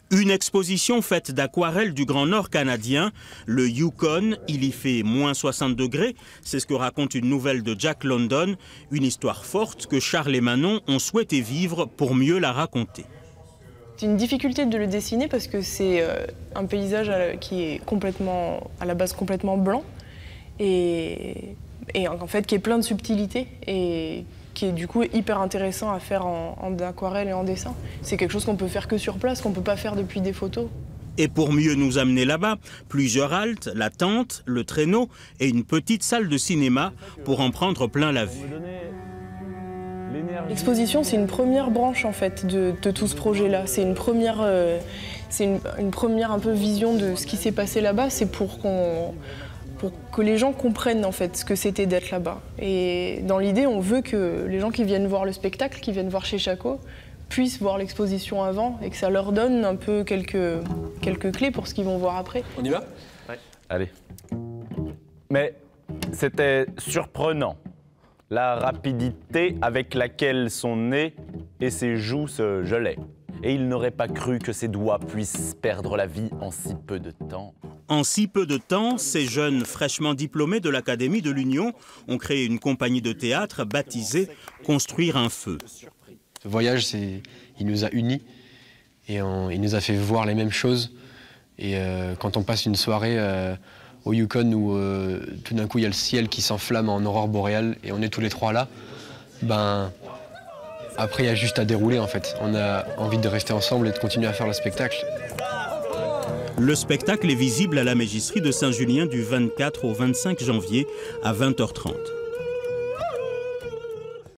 Une exposition faite d'aquarelles du Grand Nord canadien, le Yukon. Il y fait moins 60 degrés. C'est ce que raconte une nouvelle de Jack London. Une histoire forte que Charles et Manon ont souhaité vivre pour mieux la raconter. C'est une difficulté de le dessiner parce que c'est un paysage qui est complètement, à la base complètement blanc et en fait qui est plein de subtilités et qui est du coup hyper intéressant à faire en aquarelle et en dessin. C'est quelque chose qu'on peut faire que sur place, qu'on ne peut pas faire depuis des photos. Et pour mieux nous amener là-bas, plusieurs haltes, la tente, le traîneau et une petite salle de cinéma pour en prendre plein la vue. L'exposition, c'est une première branche en fait de tout ce projet-là. C'est une première un peu vision de ce qui s'est passé là-bas. C'est pour que les gens comprennent en fait ce que c'était d'être là-bas. Et dans l'idée, on veut que les gens qui viennent voir le spectacle, qui viennent voir chez Chaco, puissent voir l'exposition avant et que ça leur donne un peu quelques clés pour ce qu'ils vont voir après. On y va? Ouais. Allez. Mais c'était surprenant. La rapidité avec laquelle son nez et ses joues se gelaient. Et il n'aurait pas cru que ses doigts puissent perdre la vie en si peu de temps. En si peu de temps, ces jeunes fraîchement diplômés de l'Académie de l'Union ont créé une compagnie de théâtre baptisée « Construire un feu ». Ce voyage, il nous a unis et il nous a fait voir les mêmes choses. Et quand on passe une soirée au Yukon où tout d'un coup il y a le ciel qui s'enflamme en aurore boréale et on est tous les trois là, ben après il y a juste à dérouler en fait. On a envie de rester ensemble et de continuer à faire le spectacle. Le spectacle est visible à la Mégisserie de Saint-Julien du 24 au 25 janvier à 20h30.